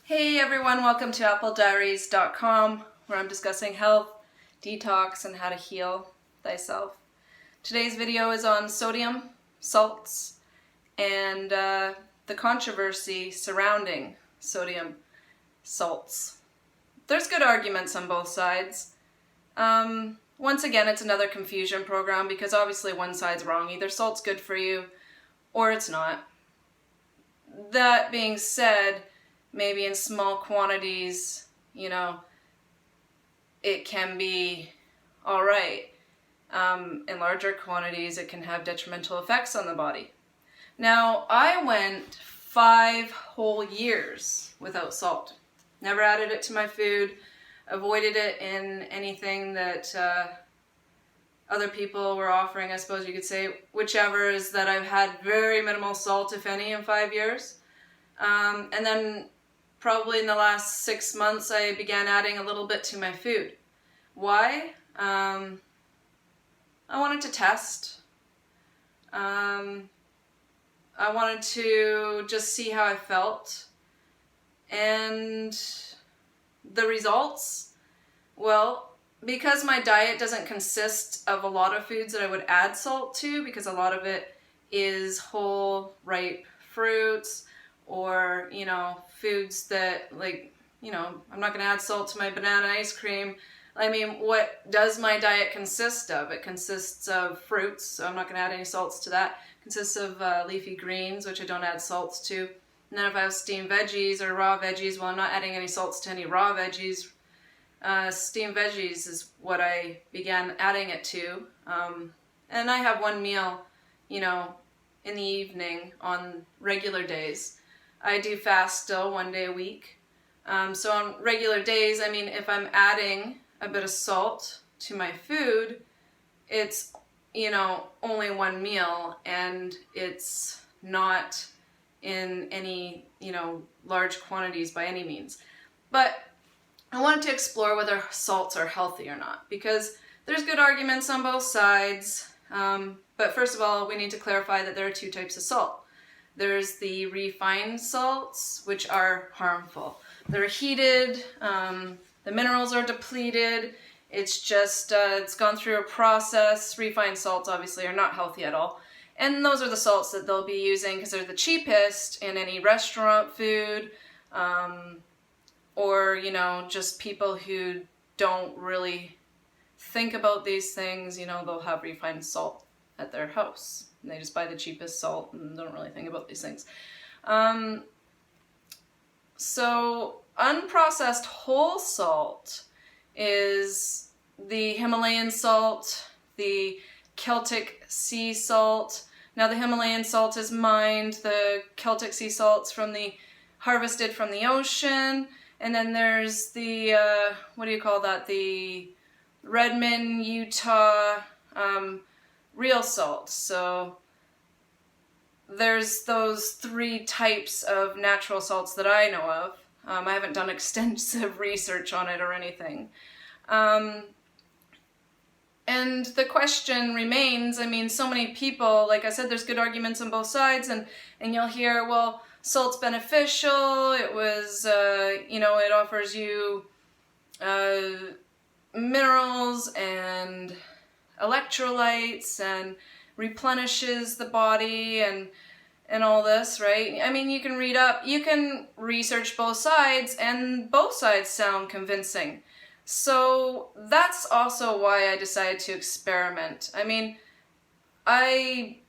Hey everyone, welcome to applediaries.com, where I'm discussing health, detox, and how to heal thyself. Today's video is on sodium, salts, and the controversy surrounding sodium, salts. There's good arguments on both sides. Once again, it's another confusion program because obviously one side's wrong. Either salt's good for you or it's not. That being said, maybe in small quantities, it can be alright. In larger quantities, it can have detrimental effects on the body. Now, I went 5 whole years without salt. Never added it to my food, avoided it in anything that other people were offering, I suppose you could say. Whichever is that I've had very minimal salt, if any, in 5 years. And then probably in the last 6 months, I began adding a little bit to my food. Why? I wanted to test. I wanted to just see how I felt. And the results? Well, because my diet doesn't consist of a lot of foods that I would add salt to, because a lot of it is whole, ripe fruits, or, foods that, I'm not going to add salt to my banana ice cream. I mean, what does my diet consist of? It consists of fruits, so I'm not going to add any salts to that. It consists of leafy greens, which I don't add salts to. And then if I have steamed veggies or raw veggies, well, I'm not adding any salts to any raw veggies. Steamed veggies is what I began adding it to. And I have one meal, in the evening on regular days. I do fast still 1 day a week. So on regular days, if I'm adding a bit of salt to my food, it's, only one meal, and it's not in any, large quantities by any means. But I wanted to explore whether salts are healthy or not, because there's good arguments on both sides. But first of all, we need to clarify that there are 2 types of salt. There's the refined salts, which are harmful. They're heated, the minerals are depleted, it's just, it's gone through a process. Refined salts obviously are not healthy at all. And those are the salts that they'll be using because they're the cheapest in any restaurant food, or, just people who don't really think about these things, they'll have refined salt at their house. And they just buy the cheapest salt and don't really think about these things. So unprocessed whole salt is the Himalayan salt, the Celtic sea salt. Now the Himalayan salt is mined, the Celtic sea salt's harvested from the ocean, and then there's the, the Redmond, Utah, real salt. So there's those 3 types of natural salts that I know of. I haven't done extensive research on it or anything. And the question remains, so many people, like I said, there's good arguments on both sides, and you'll hear, well, salt's beneficial, it was, it offers you minerals and electrolytes and replenishes the body and all this, right? You can you can research both sides, and both sides sound convincing. So that's also why I decided to experiment. I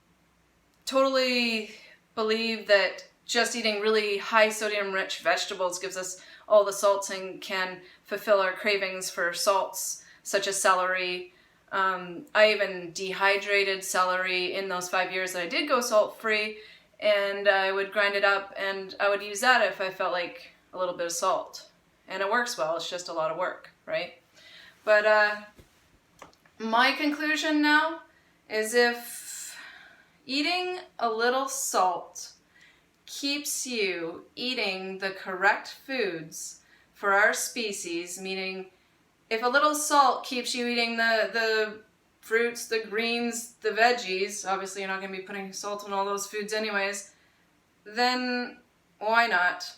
totally believe that just eating really high sodium rich vegetables gives us all the salts and can fulfill our cravings for salts, such as celery. I even dehydrated celery in those 5 years that I did go salt-free, and I would grind it up and I would use that if I felt like a little bit of salt. And it works well, it's just a lot of work, right? But my conclusion now is if eating a little salt keeps you eating the correct foods for our species, meaning if a little salt keeps you eating the fruits, the greens, the veggies, obviously you're not going to be putting salt in all those foods anyways, then why not?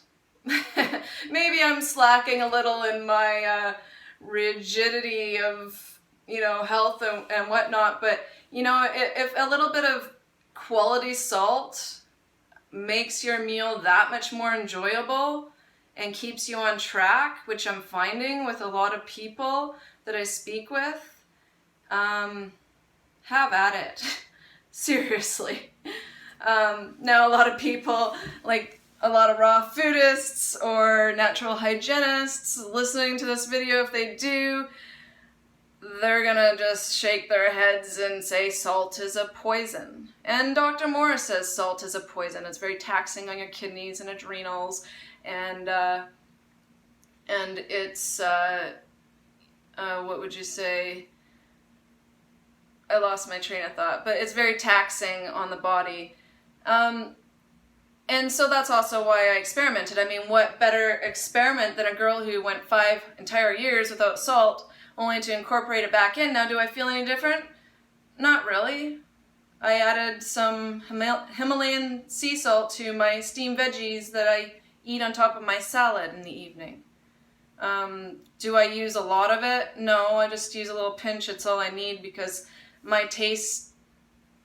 maybe I'm slacking a little in my rigidity of, health and whatnot, but, if a little bit of quality salt makes your meal that much more enjoyable and keeps you on track, which I'm finding with a lot of people that I speak with, have at it. Seriously. Now a lot of people, like a lot of raw foodists or natural hygienists listening to this video, if they do, they're gonna just shake their heads and say salt is a poison. And Dr. Morris says salt is a poison. It's very taxing on your kidneys and adrenals, and it's what would you say? I lost my train of thought, but it's very taxing on the body. And so that's also why I experimented. I mean, what better experiment than a girl who went 5 entire years without salt, only to incorporate it back in. Now, do I feel any different? Not really. I added some Himalayan sea salt to my steamed veggies that I eat on top of my salad in the evening. Do I use a lot of it? No, I just use a little pinch. It's all I need because my taste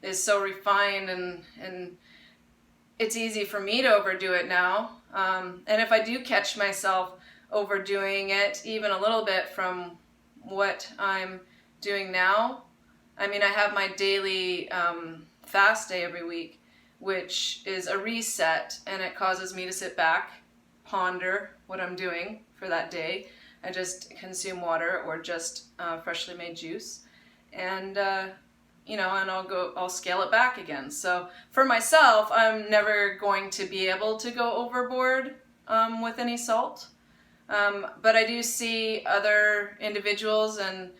is so refined and it's easy for me to overdo it now. And if I do catch myself overdoing it even a little bit from what I'm doing now, I mean, I have my daily fast day every week, which is a reset, and it causes me to sit back, ponder what I'm doing for that day. I just consume water or just freshly made juice, and and I'll scale it back again. So for myself, I'm never going to be able to go overboard with any salt, but I do see other individuals, and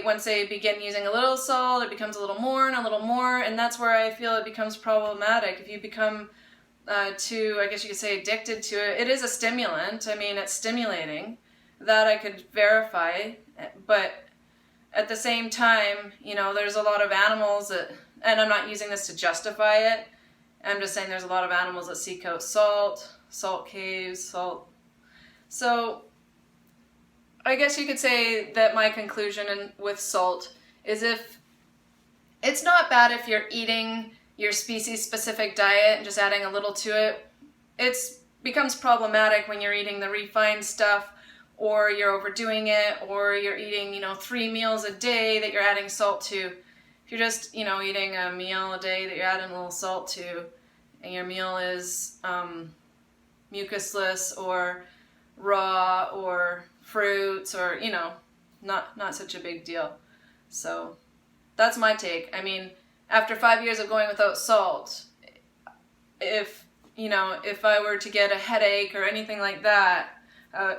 once they begin using a little salt, it becomes a little more and a little more, and that's where I feel it becomes problematic. If you become I guess you could say, addicted to it, it is a stimulant. I mean, it's stimulating. That I could verify, but at the same time, there's a lot of animals that, and I'm not using this to justify it, I'm just saying there's a lot of animals that seek out salt caves, salt. So I guess you could say that my conclusion with salt is if it's not bad if you're eating your species-specific diet and just adding a little to it. It becomes problematic when you're eating the refined stuff, or you're overdoing it, or you're eating, 3 meals a day that you're adding salt to. If you're just, eating a meal a day that you're adding a little salt to, and your meal is mucusless or raw or fruits or, not such a big deal. So that's my take. I mean, after 5 years of going without salt, if I were to get a headache or anything like that, I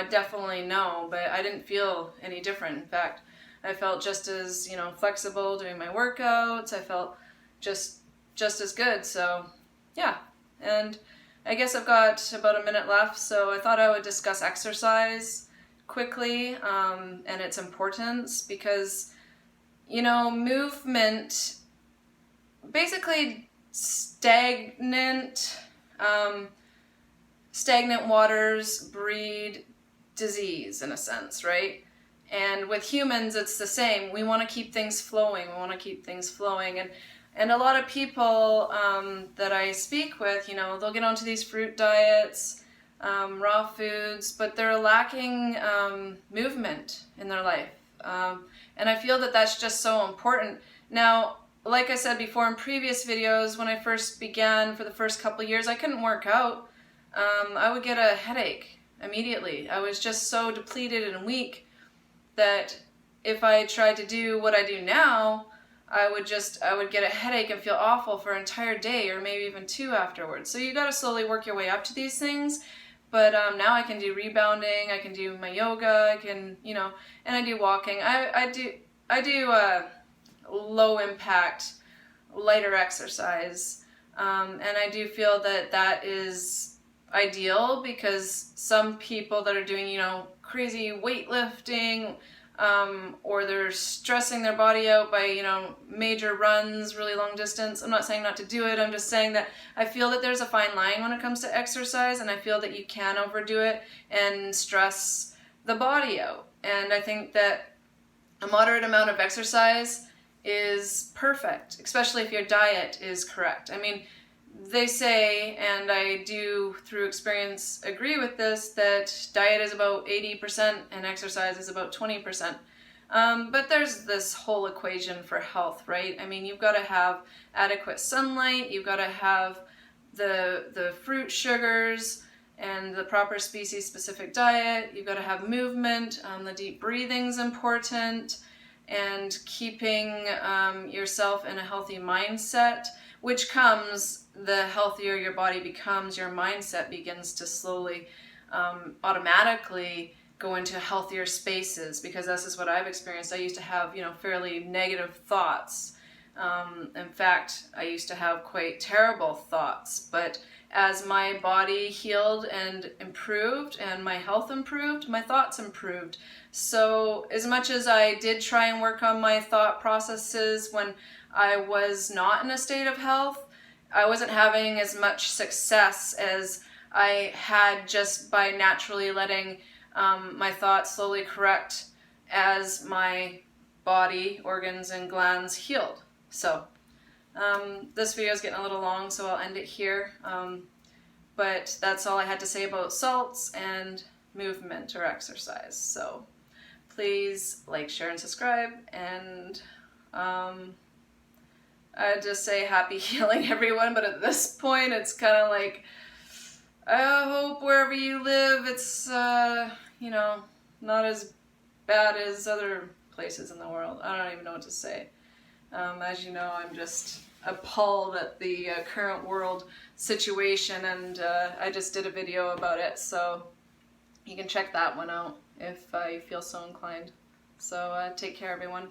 definitely know, but I didn't feel any different. In fact, I felt just as, flexible doing my workouts. I felt just as good. So, yeah. And I guess I've got about a minute left, so I thought I would discuss exercise quickly, and its importance, because, movement, basically stagnant waters breed disease, in a sense, right? And with humans, it's the same. We want to keep things flowing. And a lot of people that I speak with, they'll get onto these fruit diets, raw foods, but they're lacking movement in their life. And I feel that that's just so important. Now, like I said before in previous videos, when I first began for the first couple years, I couldn't work out. I would get a headache immediately. I was just so depleted and weak that if I tried to do what I do now, I would get a headache and feel awful for an entire day or maybe even 2 afterwards. So you got to slowly work your way up to these things. But now I can do rebounding, I can do my yoga, I can, and I do walking. I do low impact, lighter exercise. And I do feel that is ideal, because some people that are doing, crazy weightlifting, or they're stressing their body out by, you know, major runs, really long distance. I'm not saying not to do it. I'm just saying that I feel that there's a fine line when it comes to exercise, and I feel that you can overdo it and stress the body out. And I think that a moderate amount of exercise is perfect, especially if your diet is correct. I mean, they say, and I do through experience agree with this, that diet is about 80% and exercise is about 20%. But there's this whole equation for health, right? I mean, you've got to have adequate sunlight, you've got to have the fruit sugars and the proper species-specific diet, you've got to have movement, the deep breathing's important, and keeping yourself in a healthy mindset, which comes, the healthier your body becomes, your mindset begins to slowly, automatically go into healthier spaces, because this is what I've experienced. I used to have, you know, fairly negative thoughts. In fact, I used to have quite terrible thoughts, but as my body healed and improved and my health improved, my thoughts improved. So as much as I did try and work on my thought processes when I was not in a state of health, I wasn't having as much success as I had just by naturally letting my thoughts slowly correct as my body, organs, and glands healed. So this video is getting a little long, so I'll end it here. But that's all I had to say about salts and movement or exercise. So please like, share, and subscribe, and I'd just say happy healing, everyone. But at this point, it's kind of like, I hope wherever you live, it's, you know, not as bad as other places in the world. I don't even know what to say. As you know, I'm just appalled at the current world situation, and I just did a video about it, so you can check that one out if you feel so inclined. So take care, everyone.